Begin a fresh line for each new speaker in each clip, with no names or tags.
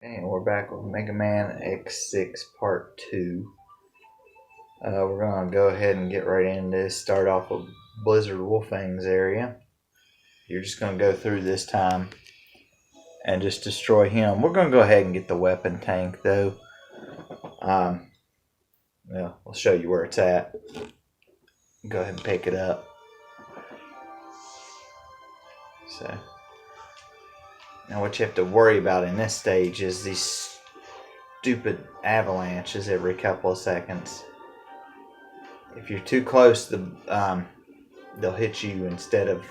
And we're back with Mega Man X6 Part 2. We're going to go ahead and get right into this. Start off with Blizzard Wolfang's area. You're just going to go through this time and just destroy him. We're going to go ahead and get the weapon tank, though. We'll show you where it's at. Go ahead and pick it up. So, now what you have to worry about in this stage is these stupid avalanches every couple of seconds. If you're too close, they'll hit you instead of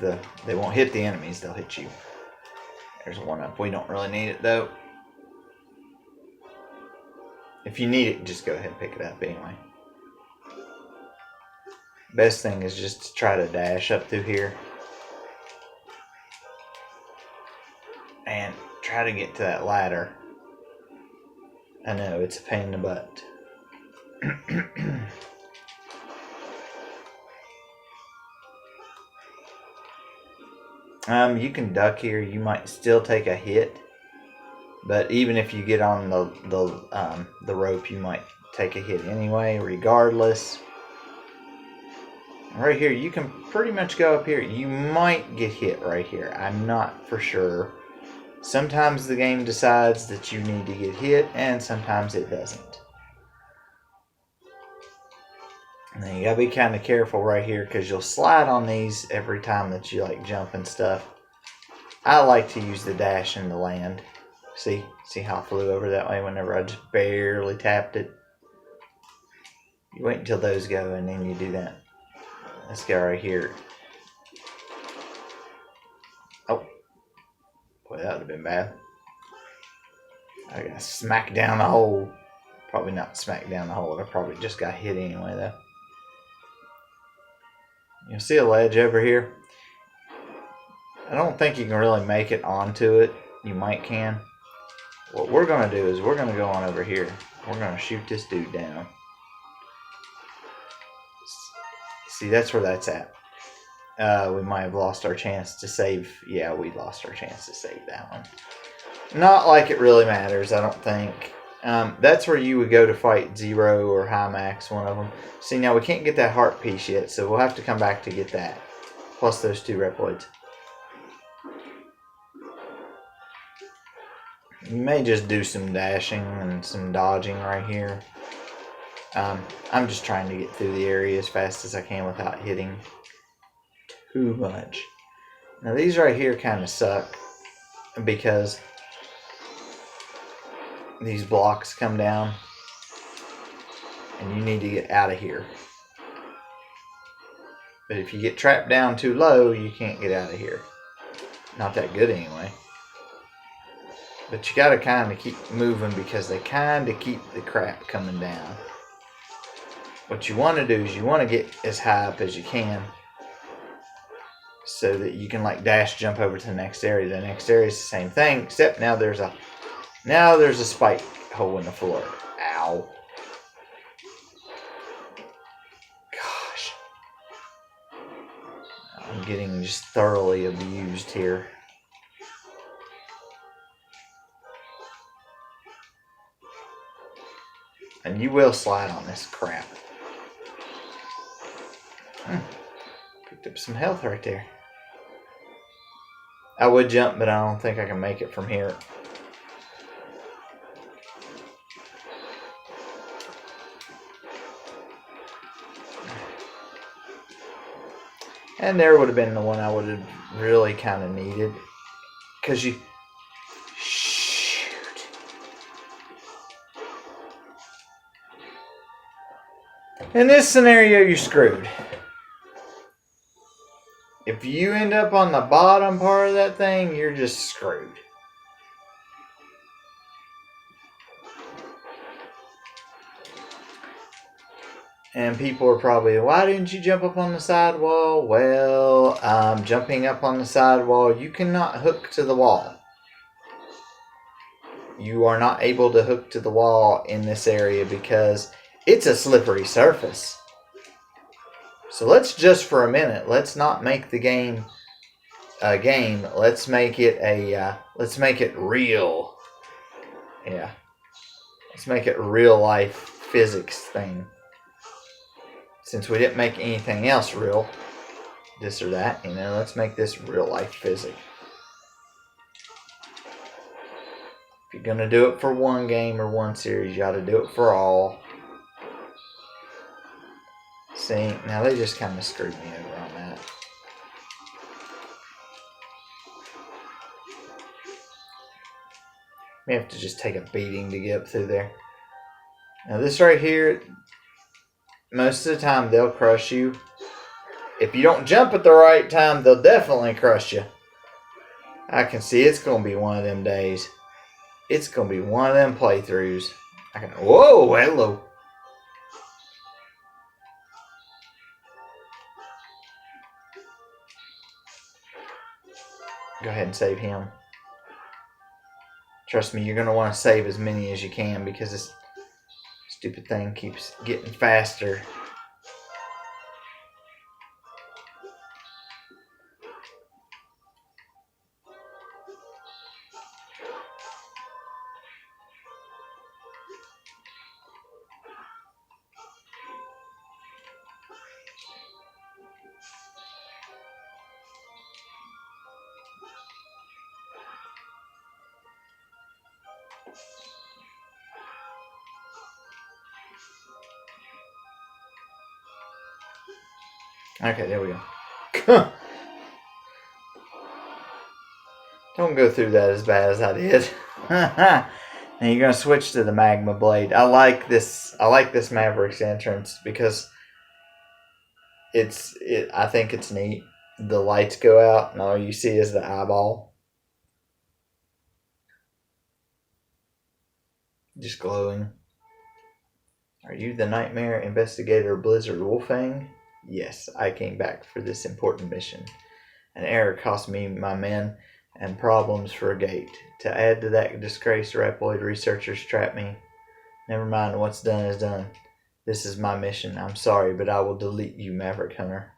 they won't hit the enemies, they'll hit you. There's one up. We don't really need it though. If you need it, just go ahead and pick it up anyway. Best thing is just to try to dash up through here and try to get to that ladder. I know it's a pain in the butt. You can duck here. You might still take a hit, but even if you get on the rope, you might take a hit anyway, regardless. Right here, you can pretty much go up here. You might get hit right here. I'm not for sure. Sometimes the game decides that you need to get hit, and sometimes it doesn't. Now you gotta be kind of careful right here because you'll slide on these every time that you like jump and stuff. I like to use the dash and the land. See how I flew over that way whenever I just barely tapped it. You wait until those go and then you do that. This guy right here. Oh, boy, that would have been bad. I got smacked down the hole. Probably not smacked down the hole. I probably just got hit anyway though. You'll see a ledge over here. I don't think you can really make it onto it. You might can. What we're going to do is we're going to go on over here. We're going to shoot this dude down. See, that's where that's at. We might have lost our chance to save. Yeah, we lost our chance to save that one. Not like it really matters, I don't think. That's where you would go to fight Zero or High Max, one of them. See, now we can't get that heart piece yet, so we'll have to come back to get that. Plus those two Reploids. You may just do some dashing and some dodging right here. I'm just trying to get through the area as fast as I can without hitting too much. Now these right here kind of suck because these blocks come down and you need to get out of here. But if you get trapped down too low, you can't get out of here. Not that good anyway. But you gotta kind of keep moving because they kind of keep the crap coming down. What you want to do is you want to get as high up as you can so that you can like dash jump over to the next area. The next area is the same thing, except now there's a spike hole in the floor. Ow. Gosh. I'm getting just thoroughly abused here. And you will slide on this crap. Picked up some health right there. I would jump, but I don't think I can make it from here. And there would have been the one I would have really kind of needed. Because you... Shoot. In this scenario, you're screwed. If you end up on the bottom part of that thing, you're just screwed. And people are probably, why didn't you jump up on the sidewall? Well, jumping up on the sidewall, you cannot hook to the wall. You are not able to hook to the wall in this area because it's a slippery surface. So let's just for a minute, let's not make the game a game. Let's make it real. Yeah. Let's make it real life physics thing. Since we didn't make anything else real, this or that, let's make this real life physics. If you're going to do it for one game or one series, you got to do it for all. See, now they just kind of screwed me over on that. We have to just take a beating to get up through there. Now this right here, most of the time they'll crush you. If you don't jump at the right time, they'll definitely crush you. I can see it's going to be one of them days. It's going to be one of them playthroughs. Whoa, hello. Go ahead and save him. Trust me, you're going to want to save as many as you can because this stupid thing keeps getting faster. Okay, there we go. Don't go through that as bad as I did. Now you're gonna switch to the magma blade. I like this Mavericks entrance because I think it's neat. The lights go out and all you see is the eyeball. Just glowing. Are you the Nightmare Investigator Blizzard Wolfang? Yes, I came back for this important mission. An error cost me my men and problems for a gate. To add to that disgrace, Raploid researchers trapped me. Never mind, what's done is done. This is my mission. I'm sorry, but I will delete you, Maverick Hunter.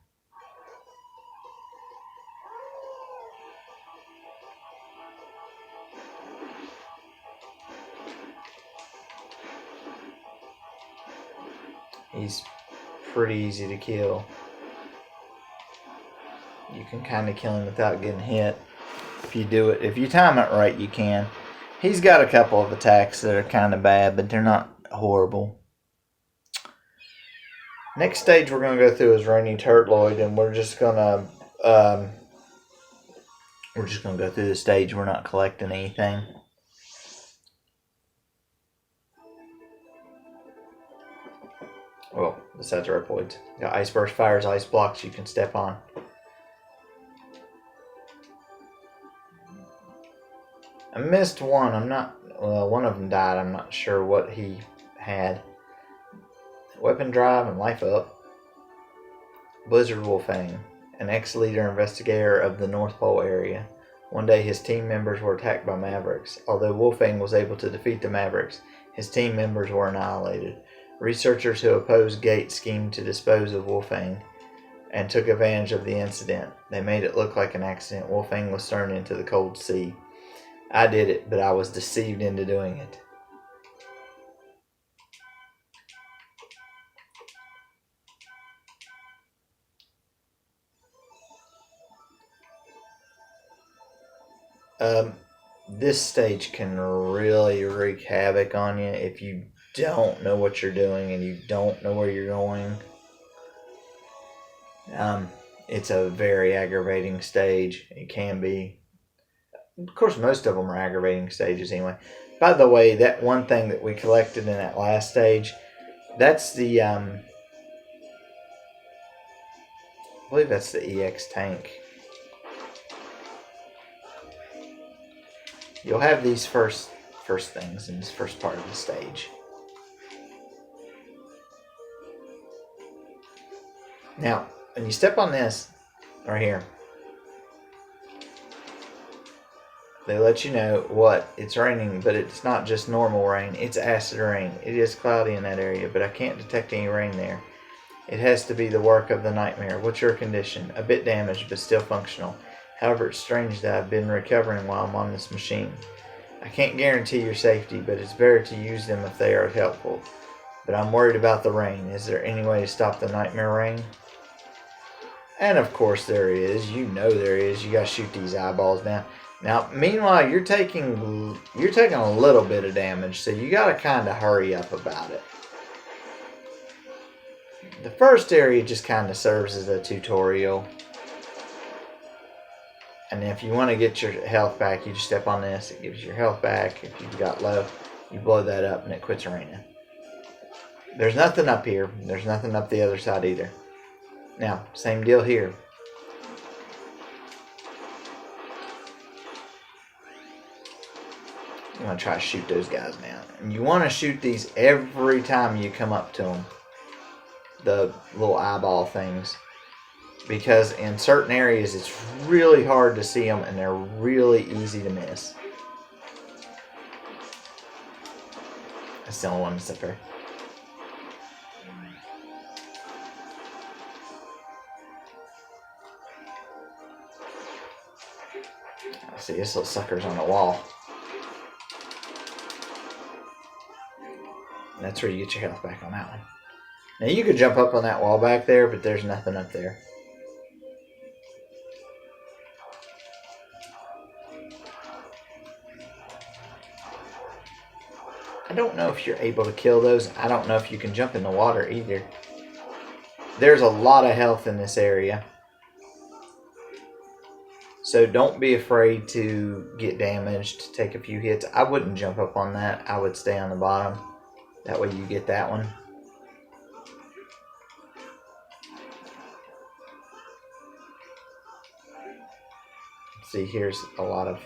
He's pretty easy to kill. You can kind of kill him without getting hit. If you do it, if you time it right, you can. He's got a couple of attacks that are kind of bad, but they're not horrible. Next stage we're going to go through is Rainy Turtloid, and we're just going to go through the stage. We're not collecting anything. Well, besides Reploids. Got Ice Burst, Fires, Ice Blocks you can step on. I missed one. One of them died. I'm not sure what he had. Weapon Drive and Life Up. Blizzard Wolfang, an ex-leader investigator of the North Pole area. One day his team members were attacked by Mavericks. Although Wolfang was able to defeat the Mavericks, his team members were annihilated. Researchers who opposed Gate schemed to dispose of Wolfang and took advantage of the incident. They made it look like an accident. Wolfang was thrown into the cold sea. I did it, but I was deceived into doing it. This stage can really wreak havoc on you if you don't know what you're doing and you don't know where you're going. It's a very aggravating stage. It can be. Of course, most of them are aggravating stages anyway. By the way, that one thing that we collected in that last stage, that's the, I believe that's the EX tank. You'll have these first things in this first part of the stage. Now, when you step on this, right here, they let you know what it's raining, but it's not just normal rain, it's acid rain. It is cloudy in that area, but I can't detect any rain there. It has to be the work of the Nightmare. What's your condition? A bit damaged, but still functional. However, it's strange that I've been recovering while I'm on this machine. I can't guarantee your safety, but it's better to use them if they are helpful. But I'm worried about the rain. Is there any way to stop the nightmare rain? And of course there is. You know there is. You gotta shoot these eyeballs down. Now, meanwhile, you're taking a little bit of damage, so you gotta kind of hurry up about it. The first area just kind of serves as a tutorial. And if you want to get your health back, you just step on this. It gives you your health back. If you've got low, you blow that up and it quits raining. There's nothing up here. There's nothing up the other side either. Now, same deal here. You want to try to shoot those guys down. And you want to shoot these every time you come up to them. The little eyeball things. Because in certain areas it's really hard to see them and they're really easy to miss. That's the only one that's up there. See, this little sucker's on the wall. And that's where you get your health back on that one. Now you could jump up on that wall back there, but there's nothing up there. I don't know if you're able to kill those. I don't know if you can jump in the water either. There's a lot of health in this area. So don't be afraid to get damaged, take a few hits. I wouldn't jump up on that. I would stay on the bottom. That way you get that one. See, here's a lot of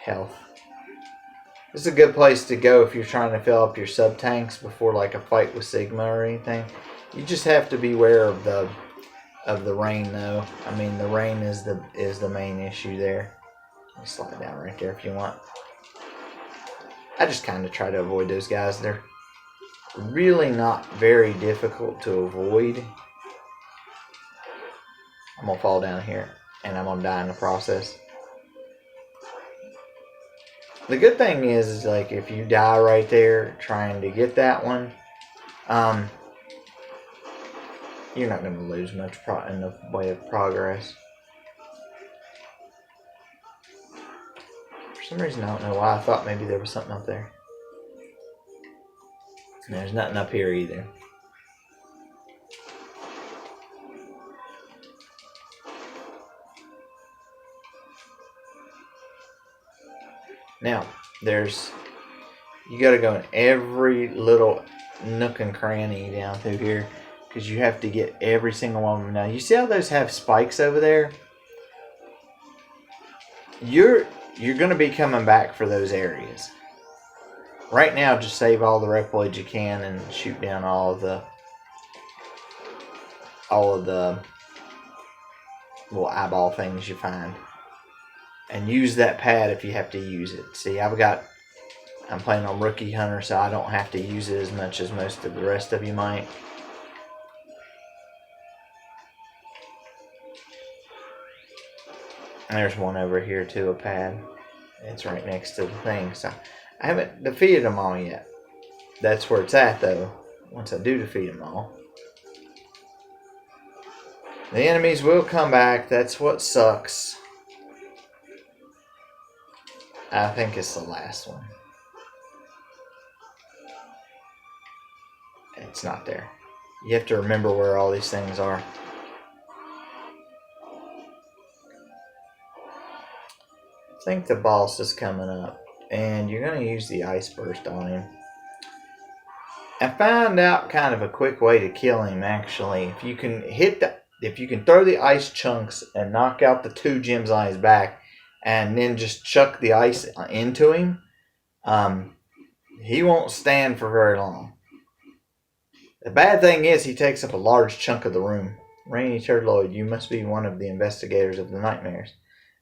health. This is a good place to go if you're trying to fill up your sub tanks before like a fight with Sigma or anything. You just have to beware of the rain though. I mean, the rain is the main issue there. I'll slide down right there if you want. I just kind of try to avoid those guys. They're really not very difficult to avoid. I'm gonna fall down here and I'm gonna die in the process. The good thing is like if you die right there trying to get that one, you're not going to lose much in the way of progress. For some reason, I don't know why I thought maybe there was something up there. And there's nothing up here either. Now, you got to go in every little nook and cranny down through here because you have to get every single one of them. Now, you see how those have spikes over there? You're going to be coming back for those areas. Right now, just save all the Reploids you can and shoot down all of the little eyeball things you find. And use that pad if you have to use it. See, I'm playing on Rookie Hunter, so I don't have to use it as much as most of the rest of you might. And there's one over here too, a pad. It's right next to the thing. So I haven't defeated them all yet. That's where it's at though. Once I do defeat them all. The enemies will come back. That's what sucks. I think it's the last one. It's not there. You have to remember where all these things are. I think the boss is coming up. And you're going to use the ice burst on him. I found out kind of a quick way to kill him actually. If you can throw the ice chunks and knock out the 2 gems on his back, and then just chuck the ice into him, he won't stand for very long. The bad thing is he takes up a large chunk of the room. Rainy Turtloid, you must be one of the investigators of the nightmares.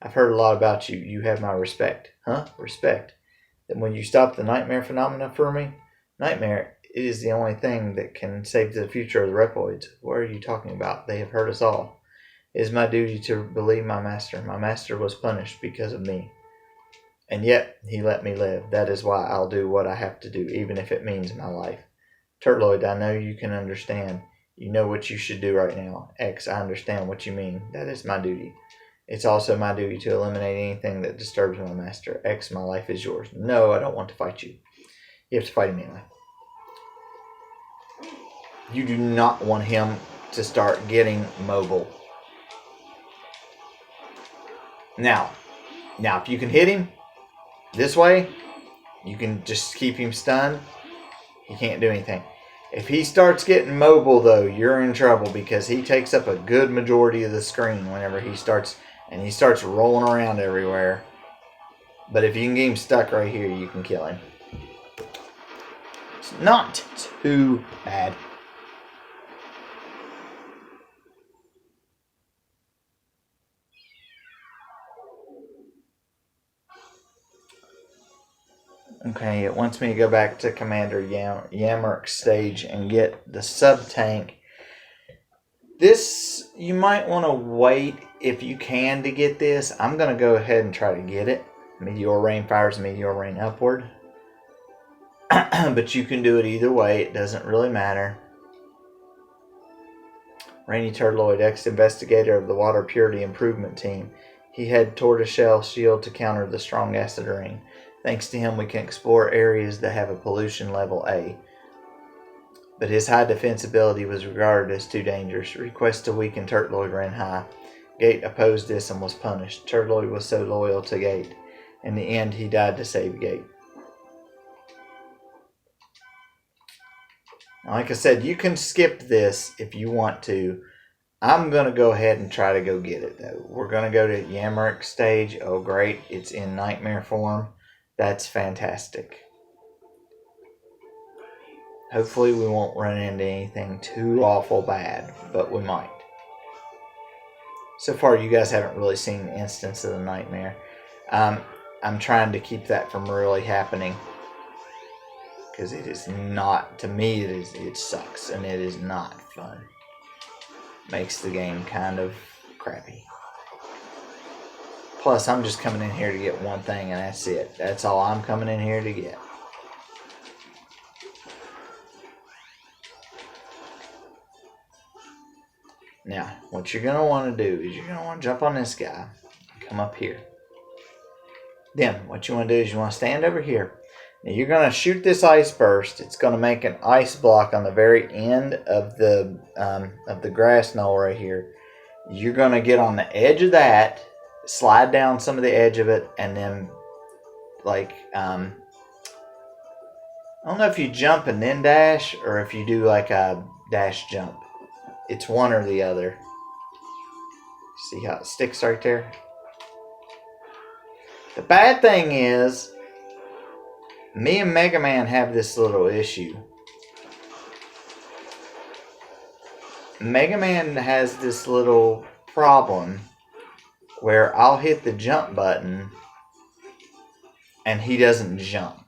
I've heard a lot about you. You have my respect. Huh? Respect? Then when you stop the nightmare phenomena for me? Nightmare is the only thing that can save the future of the Reploids. What are you talking about? They have hurt us all. It is my duty to believe my master. My master was punished because of me. And yet he let me live. That is why I'll do what I have to do, even if it means my life. Turtloid, I know you can understand. You know what you should do right now. X, I understand what you mean. That is my duty. It's also my duty to eliminate anything that disturbs my master. X, my life is yours. No, I don't want to fight you. You have to fight him anyway. You do not want him to start getting mobile. Now, if you can hit him this way, you can just keep him stunned. He can't do anything. If he starts getting mobile, though, you're in trouble because he takes up a good majority of the screen whenever he starts, and he starts rolling around everywhere. But if you can get him stuck right here, you can kill him. It's not too bad. Okay, it wants me to go back to Commander Yammerk's stage and get the sub-tank. This, you might want to wait if you can to get this. I'm going to go ahead and try to get it. Meteor Rain fires Meteor Rain upward. But you can do it either way. It doesn't really matter. Rainy Turtloid, ex-investigator of the Water Purity Improvement Team. He had Tortoiseshell Shield to counter the strong acid rain. Thanks to him, we can explore areas that have a pollution level A. But his high defense ability was regarded as too dangerous. Requests to weaken Turtloid ran high. Gate opposed this and was punished. Turtloid was so loyal to Gate. In the end, he died to save Gate. Like I said, you can skip this if you want to. I'm going to go ahead and try to go get it, though. We're going to go to Yammerk's stage. Oh, great. It's in nightmare form. That's fantastic. Hopefully we won't run into anything too awful bad, but we might. So far, you guys haven't really seen an instance of the nightmare. I'm trying to keep that from really happening. Because it is not, to me, it sucks, and it is not fun. Makes the game kind of crappy. Plus, I'm just coming in here to get one thing, and that's it. That's all I'm coming in here to get. Now, what you're going to want to do is you're going to want to jump on this guy and come up here. Then, what you want to do is you want to stand over here. Now, you're going to shoot this ice burst. It's going to make an ice block on the very end of the grass knoll right here. You're going to get on the edge of that, slide down some of the edge of it, and then, like, I don't know if you jump and then dash, or if you do like a dash jump. It's one or the other. See how it sticks right there? The bad thing is, me and Mega Man have this little issue. Mega Man has this little problem where I'll hit the jump button and he doesn't jump.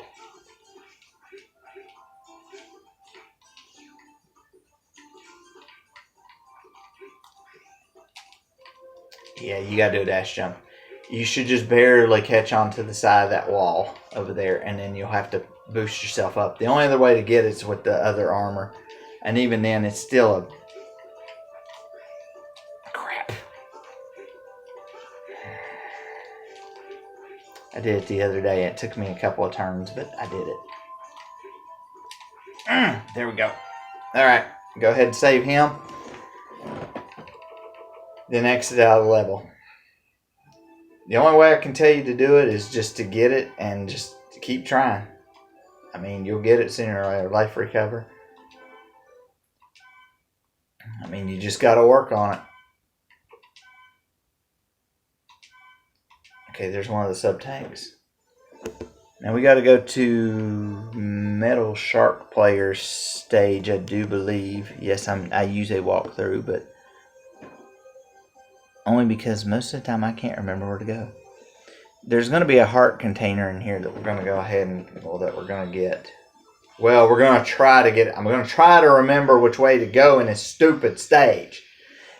Yeah, you gotta do a dash jump. You should just barely catch onto the side of that wall over there, and then you'll have to boost yourself up. The only other way to get it is with the other armor. And even then, it's still a... Crap. I did it the other day. It took me a couple of turns, but I did it. There we go. Alright, go ahead and save him. Then exit out of the level. The only way I can tell you to do it is just to get it and just to keep trying. I mean, you'll get it sooner or later. Life recover. I mean, you just got to work on it. Okay, there's one of the sub-tanks. Now we got to go to Metal Shark Player's stage, I do believe. Yes, I use a walkthrough, but only because most of the time I can't remember where to go. There's going to be a heart container in here that we're going to go ahead and, well, that we're going to get. Well, we're going to try to get it. I'm going to try to remember which way to go in this stupid stage.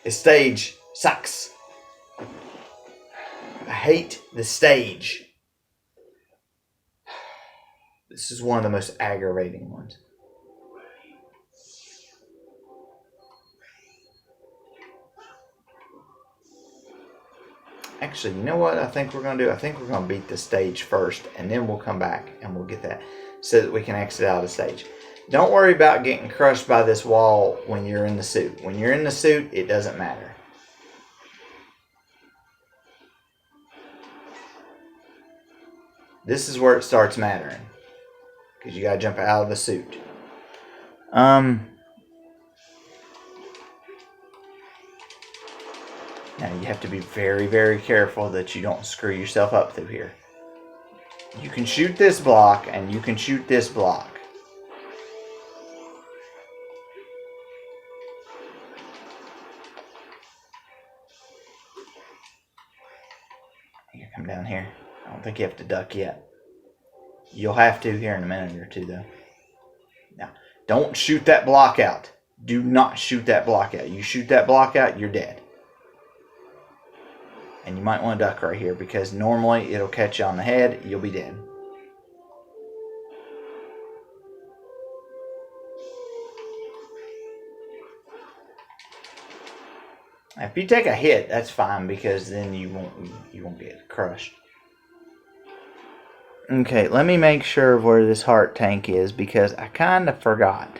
This stage sucks. I hate the stage. This is one of the most aggravating ones. Actually, you know what I think we're going to do? I think we're going to beat the stage first, and then we'll come back and we'll get that so that we can exit out of the stage. Don't worry about getting crushed by this wall when you're in the suit. When you're in the suit, it doesn't matter. This is where it starts mattering, because you got to jump out of the suit. Now you have to be very, very careful that you don't screw yourself up through here. You can shoot this block and you can shoot this block. You come down here. I don't think you have to duck yet. You'll have to here in a minute or two though. Now, don't shoot that block out. Do not shoot that block out. You shoot that block out, you're dead. And you might want to duck right here because normally it'll catch you on the head. You'll be dead. If you take a hit, that's fine because then you won't get crushed. Okay, let me make sure of where this heart tank is because I kind of forgot.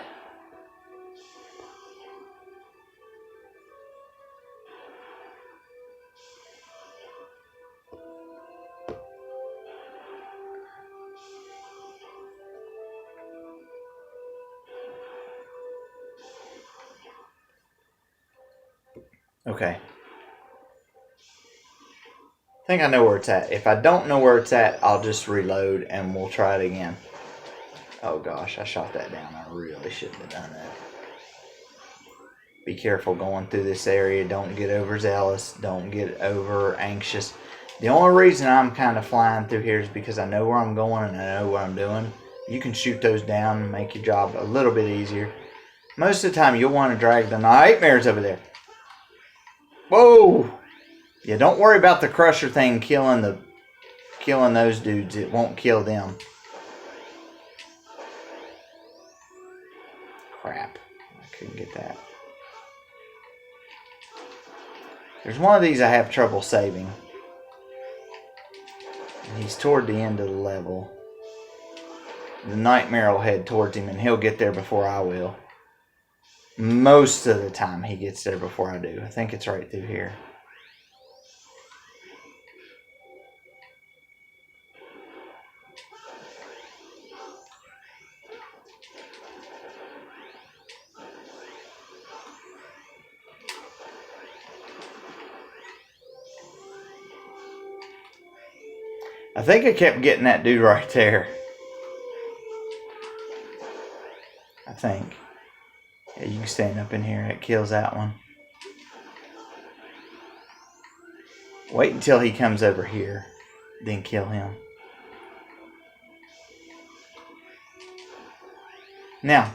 Okay. I think I know where it's at. If I don't know where it's at, I'll just reload and we'll try it again. Oh gosh, I shot that down. I really shouldn't have done that. Be careful going through this area. Don't get overzealous. Don't get over anxious. The only reason I'm kind of flying through here is because I know where I'm going and I know what I'm doing. You can shoot those down and make your job a little bit easier. Most of the time you'll want to drag the nightmares over there. Whoa! Yeah, don't worry about the crusher thing killing those dudes. It won't kill them. Crap. I couldn't get that. There's one of these I have trouble saving. And he's toward the end of the level. The nightmare will head towards him and he'll get there before I will. Most of the time he gets there before I do. I think it's right through here. I think I kept getting that dude right there. I think. Yeah, you can stand up in here. It kills that one. Wait until he comes over here. Then kill him. Now,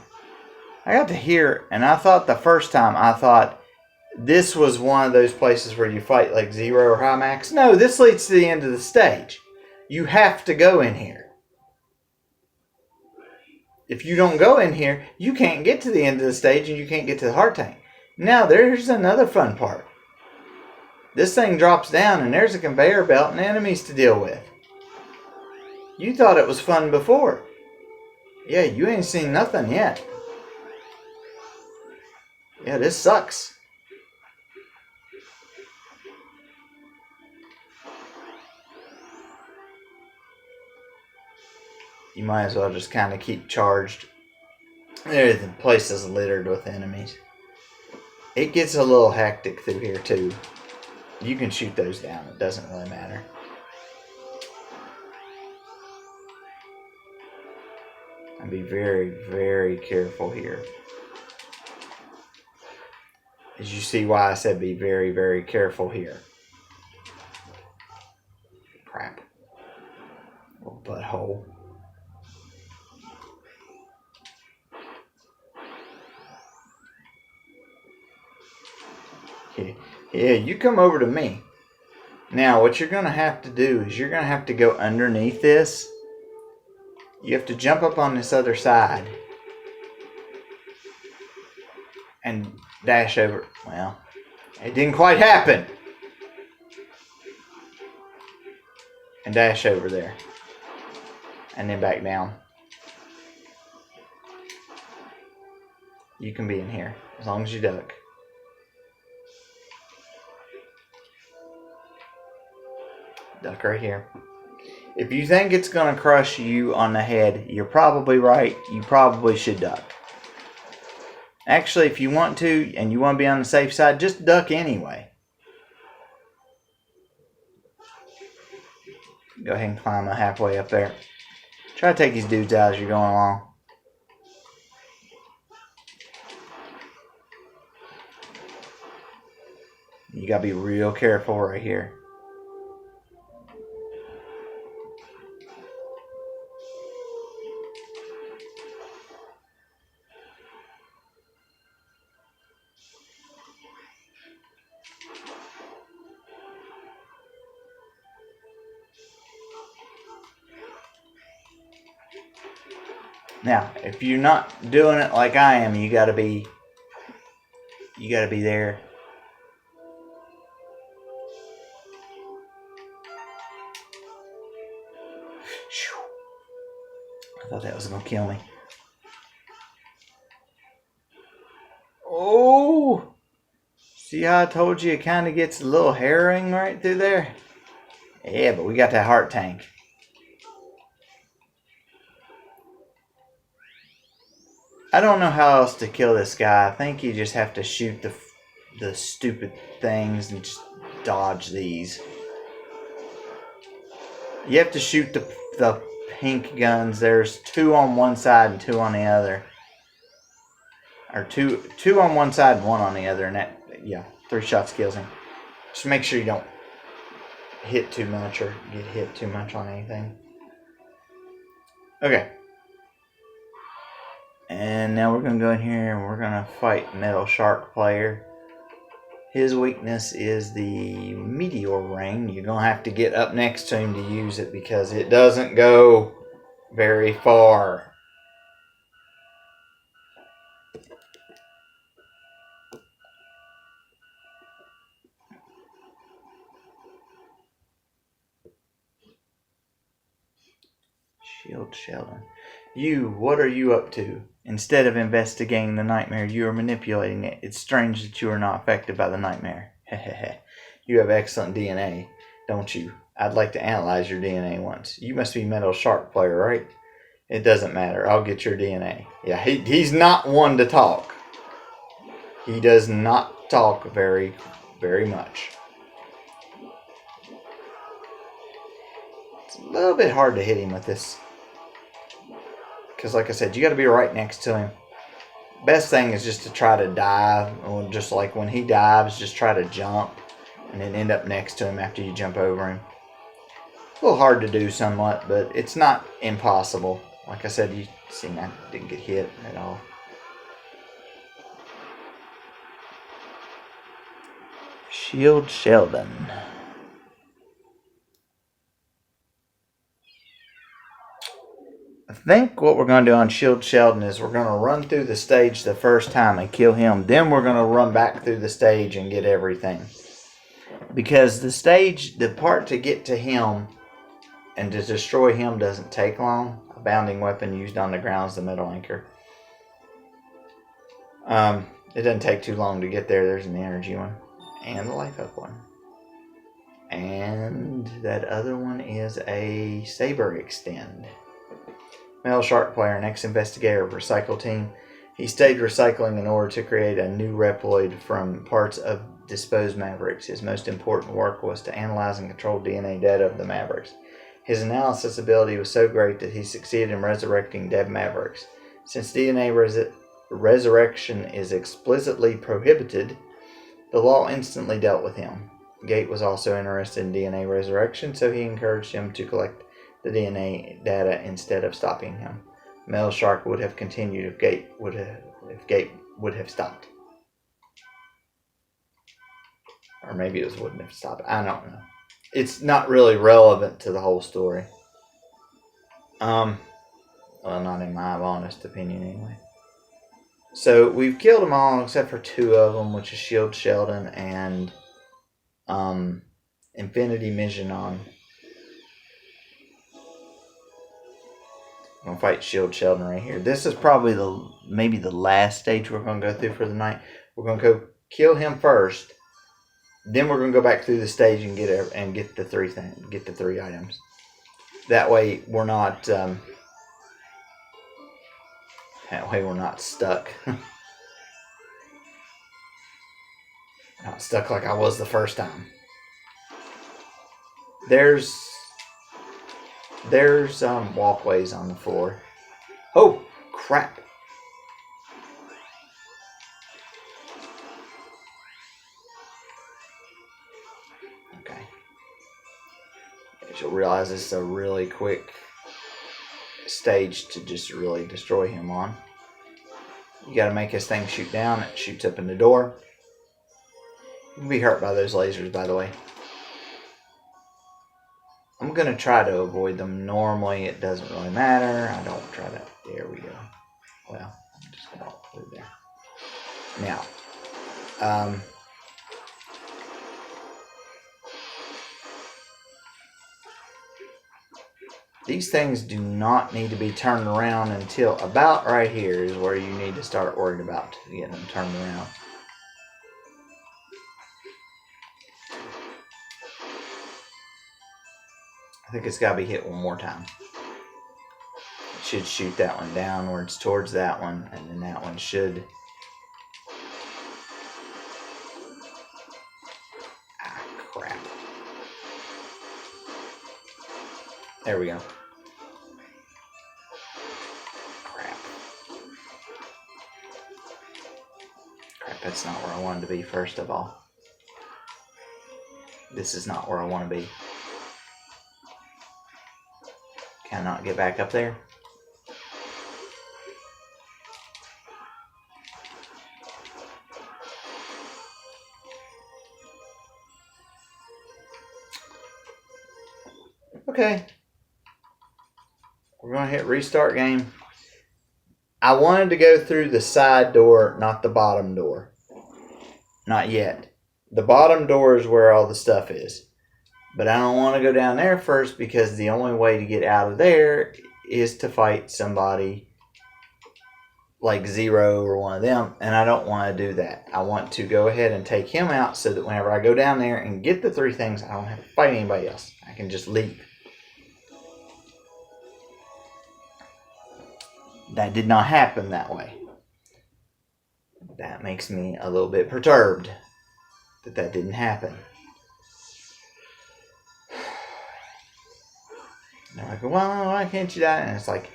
I got to here, and I thought the first time, I thought this was one of those places where you fight like Zero or High Max. No, this leads to the end of the stage. You have to go in here. If you don't go in here, you can't get to the end of the stage and you can't get to the heart tank. Now, there's another fun part. This thing drops down and there's a conveyor belt and enemies to deal with. You thought it was fun before. Yeah, you ain't seen nothing yet. Yeah, this sucks. You might as well just kind of keep charged. The place is littered with enemies. It gets a little hectic through here too. You can shoot those down. It doesn't really matter. And be very, very careful here. As you see why I said be very, very careful here. Crap. Little butthole. Yeah, you come over to me. Now, what you're going to have to do is you're going to have to go underneath this You have to jump up on this other side and dash over. Well, it didn't quite happen. And dash over there. And then back down. You can be in here as long as you duck. Duck right here. If you think it's going to crush you on the head, you're probably right. You probably should duck. Actually, if you want to and you want to be on the safe side, just duck anyway. Go ahead and climb halfway up there. Try to take these dudes out as you're going along. You gotta be real careful right here. Now, if you're not doing it like I am, you gotta be there. I thought that was gonna kill me. Oh! See how I told you it kind of gets a little harrowing right through there? Yeah, but we got that heart tank. I don't know how else to kill this guy. I think you just have to shoot the stupid things and just dodge these. You have to shoot the pink guns. There's 2 on one side and 2 on the other. Or two on one side and 1 on the other. And that, yeah, 3 shots kills him. Just make sure you don't hit too much or get hit too much on anything. Okay. And now we're going to go in here and we're going to fight Metal Shark Player. His weakness is the Meteor Ring. You're going to have to get up next to him to use it because it doesn't go very far. Shield Sheldon. What are you up to? Instead of investigating the nightmare, you are manipulating it. It's strange that you are not affected by the nightmare. Hehehe. You have excellent DNA, don't you? I'd like to analyze your DNA once. You must be Metal Shark Player, right? It doesn't matter. I'll get your DNA. Yeah, he's not one to talk. He does not talk very, very much. It's a little bit hard to hit him with this. Because like I said, you got to be right next to him. Best thing is just to try to dive. Or just like when he dives, just try to jump. And then end up next to him after you jump over him. A little hard to do somewhat, but it's not impossible. Like I said, you see, I didn't get hit at all. Shield Sheldon. I think what we're going to do on Shield Sheldon is we're going to run through the stage the first time and kill him. Then we're going to run back through the stage and get everything. Because the part to get to him and to destroy him doesn't take long. A bounding weapon used on the ground is the Metal Anchor. It doesn't take too long to get there. There's an energy one. And the life up one. And that other one is a Saber Extend. Metal Shark Player, an ex-investigator of Recycle Team. He stayed recycling in order to create a new Reploid from parts of disposed Mavericks. His most important work was to analyze and control DNA data of the Mavericks. His analysis ability was so great that he succeeded in resurrecting dead Mavericks. Since DNA resurrection is explicitly prohibited, the law instantly dealt with him. Gate was also interested in DNA resurrection, so he encouraged him to collect the DNA data instead of stopping him. Metal Shark would have continued if Gate would have stopped. Or maybe it wouldn't have stopped. I don't know. It's not really relevant to the whole story. Well, not in my honest opinion, anyway. So we've killed them all except for 2 of them, which is Shield Sheldon and Infinity Misionon. I'm gonna fight Shield Sheldon right here. This is probably maybe the last stage we're gonna go through for the night. We're gonna go kill him first, then we're gonna go back through the stage and get the 3 items. That way we're not stuck. Not stuck like I was the first time. There's walkways on the floor. Oh, crap. Okay. As you'll realize this is a really quick stage to just really destroy him on. You gotta make his thing shoot down. It shoots up in the door. You can be hurt by those lasers, by the way. I'm going to try to avoid them. Normally, it doesn't really matter. I don't try that. There we go. Well, I'm just going to put it there. Now, these things do not need to be turned around until about right here is where you need to start worrying about getting them turned around. I think it's got to be hit one more time. It should shoot that one downwards towards that one, and then that one should... Ah, crap. There we go. Crap, that's not where I wanted to be, first of all. This is not where I want to be. Cannot get back up there. Okay. We're going to hit restart game. I wanted to go through the side door, not the bottom door. Not yet. The bottom door is where all the stuff is. But I don't want to go down there first because the only way to get out of there is to fight somebody like Zero or one of them. And I don't want to do that. I want to go ahead and take him out so that whenever I go down there and get the 3 things, I don't have to fight anybody else. I can just leave. That did not happen that way. That makes me a little bit perturbed that didn't happen. They're like, well, why can't you die? And it's like,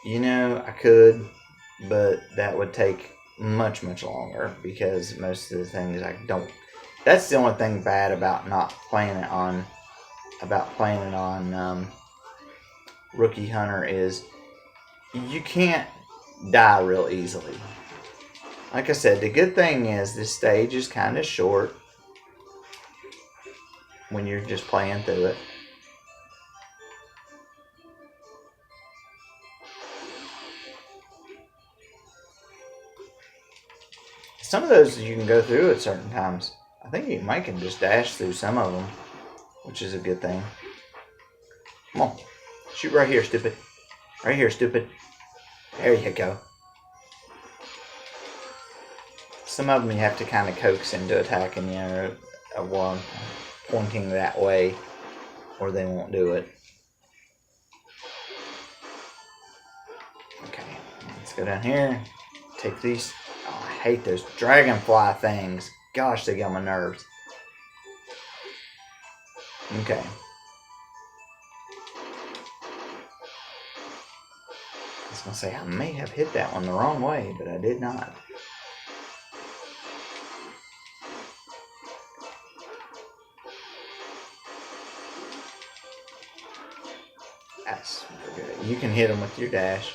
I could, but that would take much, much longer because most of the things I don't. That's the only thing bad about not playing it on, Rookie Hunter is you can't die real easily. Like I said, the good thing is this stage is kind of short when you're just playing through it. Some of those you can go through at certain times. I think you might can just dash through some of them, which is a good thing. Come on. Shoot right here, stupid. Right here, stupid. There you go. Some of them you have to kind of coax into attacking you, or pointing that way, or they won't do it. Okay, let's go down here. Take these. Oh, I hate those dragonfly things. Gosh, they get on my nerves. Okay. I was going to say, I may have hit that one the wrong way, but I did not. That's good. You can hit them with your dash.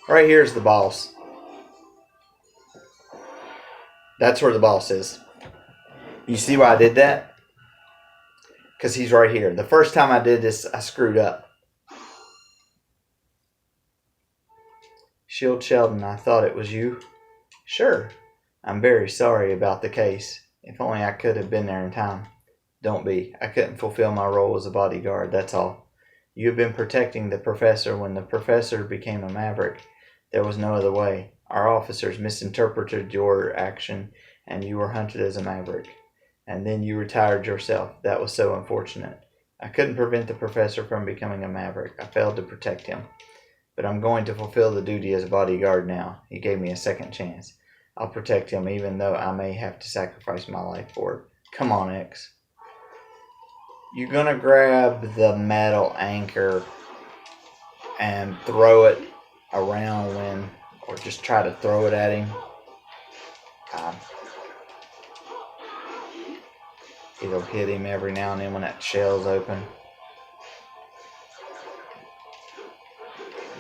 Right here's the boss. That's where the boss is. You see why I did that? Because he's right here. The first time I did this, I screwed up. Shield Sheldon, I thought it was you. Sure. I'm very sorry about the case. If only I could have been there in time. Don't be. I couldn't fulfill my role as a bodyguard, that's all. You have been protecting the professor when the professor became a maverick. There was no other way. Our officers misinterpreted your action, and you were hunted as a maverick. And then you retired yourself. That was so unfortunate. I couldn't prevent the professor from becoming a maverick. I failed to protect him. But I'm going to fulfill the duty as a bodyguard now. He gave me a second chance. I'll protect him even though I may have to sacrifice my life for it. Come on, X. You're going to grab the metal anchor and throw it around or just try to throw it at him. It'll hit him every now and then when that shell's open.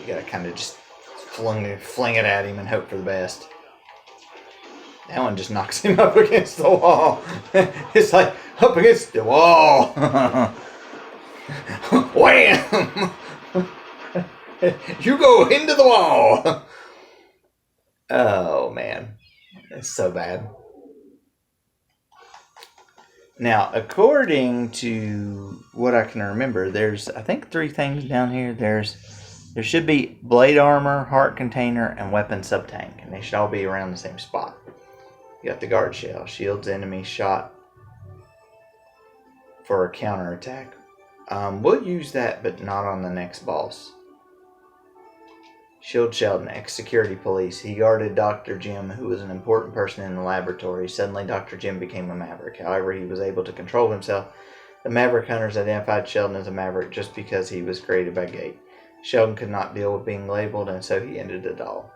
You gotta kind of just fling it at him and hope for the best. That one just knocks him up against the wall. It's like up against the wall. Wham! You go into the wall. Oh man, it's so bad. Now, according to what I can remember, there's I think 3 things down here. There should be blade armor, heart container, and weapon sub-tank, and they should all be around the same spot. You got the guard shell, shields enemy shot for a counterattack. We'll use that, but not on the next boss. Shield Sheldon, ex-security police. He guarded Dr. Jim, who was an important person in the laboratory. Suddenly, Dr. Jim became a maverick. However, he was able to control himself. The Maverick Hunters identified Sheldon as a maverick just because he was created by Gate. Sheldon could not deal with being labeled, and so he ended it all.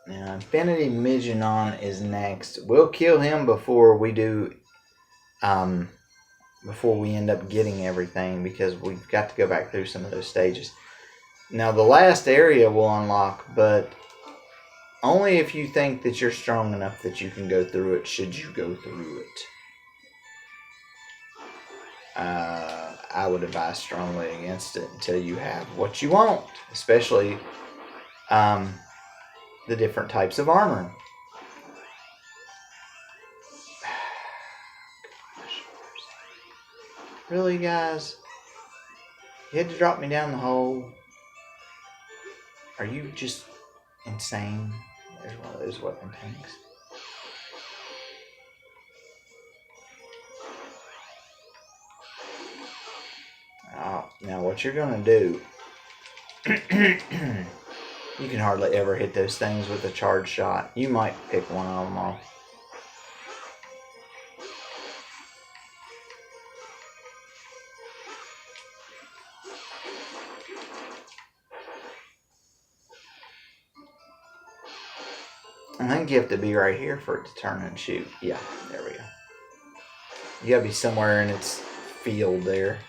Now, Infinity Migenon is next. We'll kill him before we do, before we end up getting everything, because we've got to go back through some of those stages. Now, the last area will unlock, but only if you think that you're strong enough that you can go through it, should you go through it. I would advise strongly against it until you have what you want, especially the different types of armor. Really, guys? You had to drop me down the hole? Are you just insane? There's one of those weapon tanks. Oh, now what you're gonna do, you can hardly ever hit those things with a charged shot. You might pick one of them off. I think you have to be right here for it to turn and shoot. Yeah, there we go. You gotta be somewhere in its field there.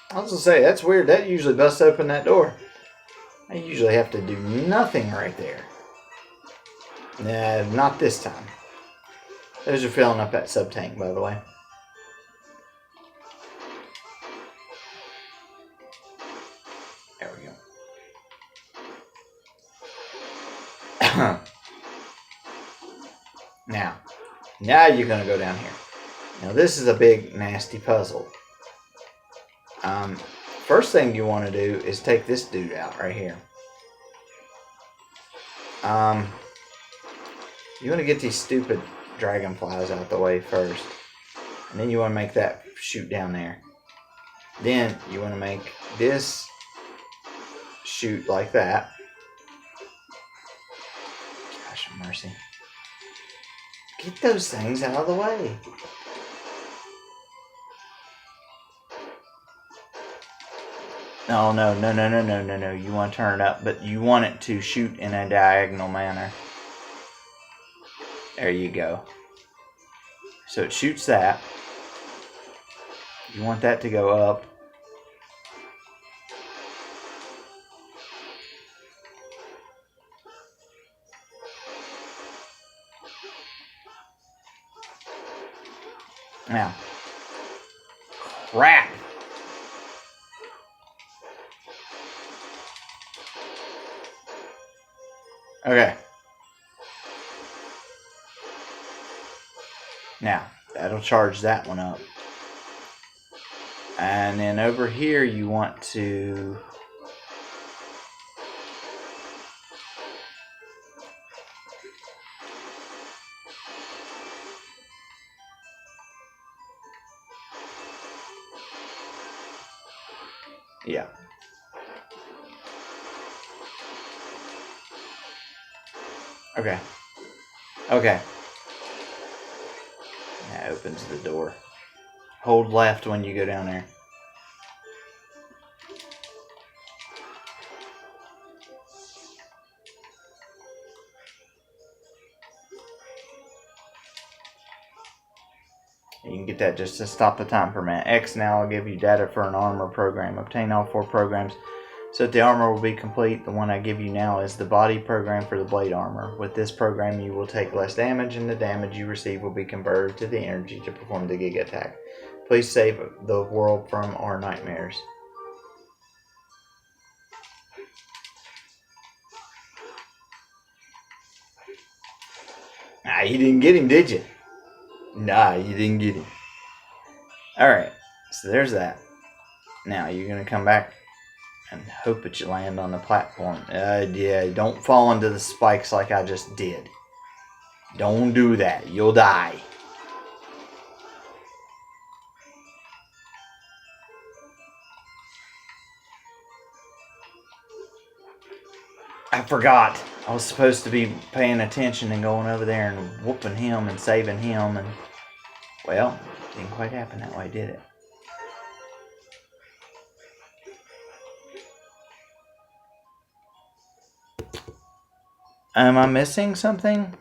I was gonna say, that's weird. That usually busts open that door. I usually have to do nothing right there. Nah, not this time. Those are filling up that sub-tank, by the way. There we go. Now you're gonna go down here. Now this is a big, nasty puzzle. First thing you want to do is take this dude out right here. You want to get these stupid dragonflies out the way first. And then you want to make that shoot down there. Then you want to make this shoot like that. Gosh mercy. Get those things out of the way. No. You want to turn it up, but you want it to shoot in a diagonal manner. There you go. So it shoots that. You want that to go up. Now. Crap! Okay. Now, that'll charge that one up. And then over here you want to... Yeah. Okay. Okay. That opens the door. Hold left when you go down there. You can get that just to stop the time for a minute. X now will give you data for an armor program. Obtain all 4 programs so that the armor will be complete. The one I give you now is the body program for the blade armor. With this program you will take less damage, and the damage you receive will be converted to the energy to perform the Giga attack. Please save the world from our nightmares. Ah, you didn't get him, did you? Nah, you didn't get him. Alright, so there's that. Now you're going to come back and hope that you land on the platform. Yeah, don't fall into the spikes like I just did. Don't do that. You'll die. I forgot. I was supposed to be paying attention and going over there and whooping him and saving him, and well, didn't quite happen that way, did it? Am I missing something?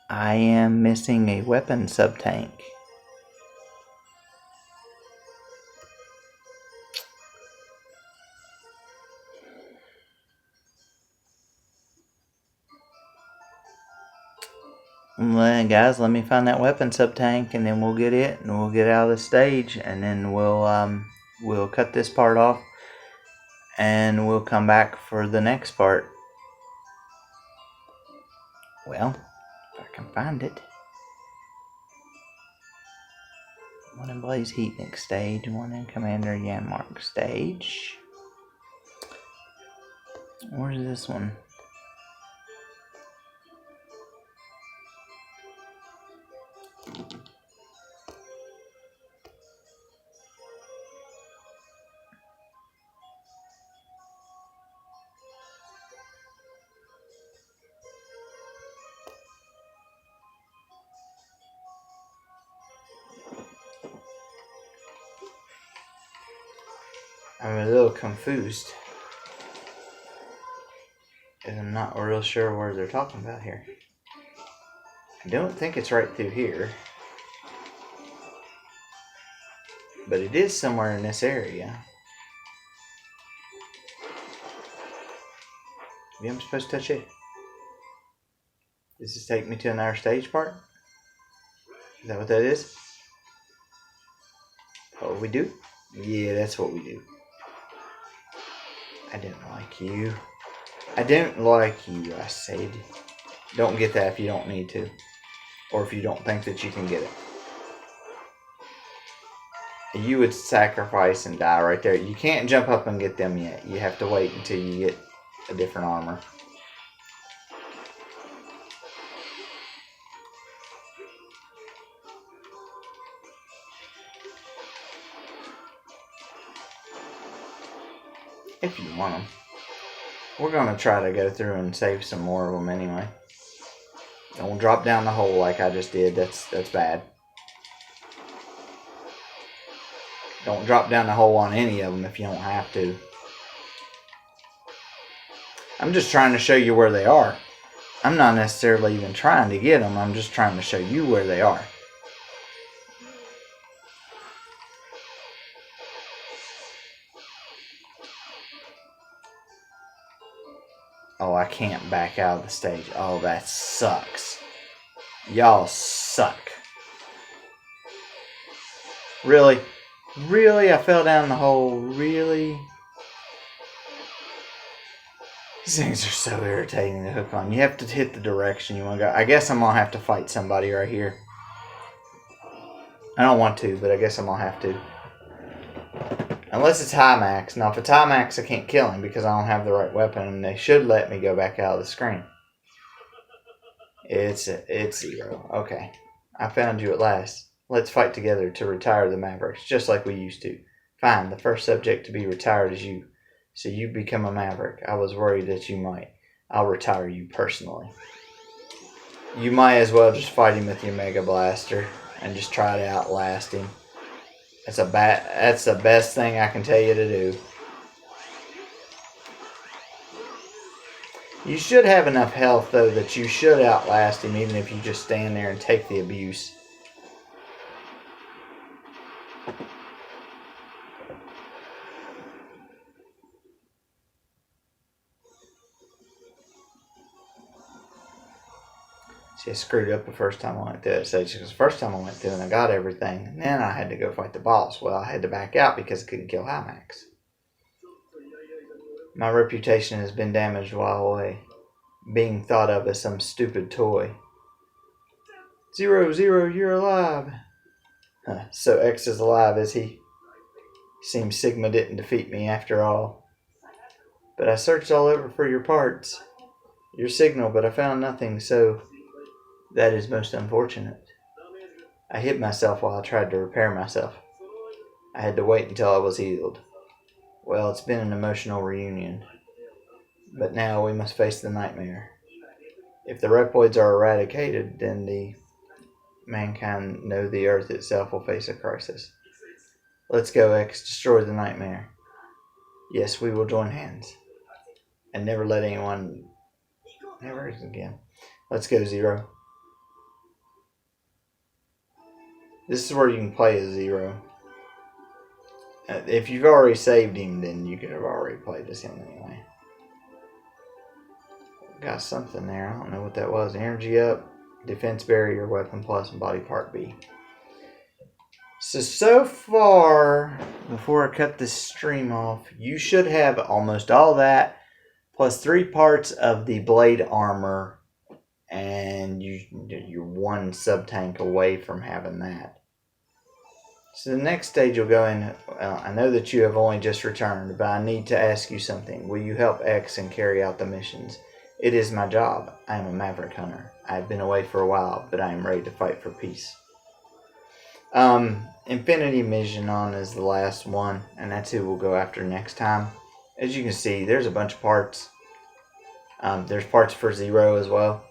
I am missing a weapon sub-tank. Well, guys, let me find that weapon sub-tank, and then we'll get it, and we'll get out of the stage, and then we'll cut this part off, and we'll come back for the next part. Well, if I can find it. One in Blaze Heatnik stage, one in Commander Yanmark stage. Where's this one? I'm a little confused. And I'm not real sure where they're talking about here. I don't think it's right through here. But it is somewhere in this area. Maybe I'm supposed to touch it. Does this take me to another stage part? Is that what that is? What we do? Yeah, that's what we do. I don't like you. I don't like you, I said. Don't get that if you don't need to. Or if you don't think that you can get it. You would sacrifice and die right there. You can't jump up and get them yet. You have to wait until you get a different armor. If you want them. We're going to try to go through and save some more of them anyway. Don't drop down the hole like I just did. That's bad. Don't drop down the hole on any of them if you don't have to. I'm just trying to show you where they are. I'm not necessarily even trying to get them. I'm just trying to show you where they are. Oh, I can't back out of the stage. Oh, that sucks. Y'all suck. Really? Really? I fell down the hole. Really? These things are so irritating to hook on. You have to hit the direction you want to go. I guess I'm going to have to fight somebody right here. I don't want to, but I guess I'm going to have to. Unless it's high max. Now, if it's high max, I can't kill him because I don't have the right weapon, and they should let me go back out of the screen. It's 0. Okay. I found you at last. Let's fight together to retire the Mavericks, just like we used to. Fine, the first subject to be retired is you. So you become a Maverick. I was worried that you might. I'll retire you personally. You might as well just fight him with your Mega Blaster and just try to outlast him. That's the best thing I can tell you to do. You should have enough health, though, that you should outlast him, even if you just stand there and take the abuse. See, I screwed up the first time I went through that stage, because the first time I went through and I got everything, and then I had to go fight the boss. Well, I had to back out because I couldn't kill High Max. My reputation has been damaged while away, being thought of as some stupid toy. 0, you're alive. So X is alive, is he? Seems Sigma didn't defeat me after all. But I searched all over for your parts, your signal, but I found nothing, so that is most unfortunate. I hit myself while I tried to repair myself. I had to wait until I was healed. Well, it's been an emotional reunion. But now we must face the nightmare. If the Reploids are eradicated, then the mankind know the Earth itself will face a crisis. Let's go, X. Destroy the nightmare. Yes, we will join hands. And never let anyone... Never again. Let's go, 0. This is where you can play as 0. If you've already saved him, then you could have already played as him anyway. Got something there. I don't know what that was. Energy up, defense barrier, weapon plus, and body part B. So far, before I cut this stream off, you should have almost all that, plus 3 parts of the blade armor, and you're 1 sub-tank away from having that. So the next stage you'll go in, I know that you have only just returned, but I need to ask you something. Will you help X and carry out the missions? It is my job. I am a Maverick Hunter. I have been away for a while, but I am ready to fight for peace. Infinity Mission is the last one, and that's who we'll go after next time. As you can see, there's a bunch of parts. There's parts for 0 as well.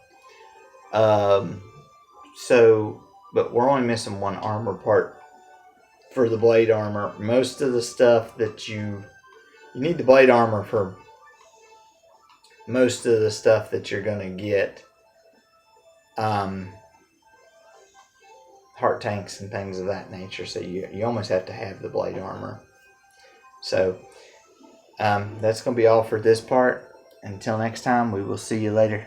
But we're only missing 1 armor part for the blade armor. Most of the stuff that you need the blade armor for most of the stuff that you're going to get. Heart tanks and things of that nature. So you almost have to have the blade armor. So that's going to be all for this part. Until next time, we will see you later.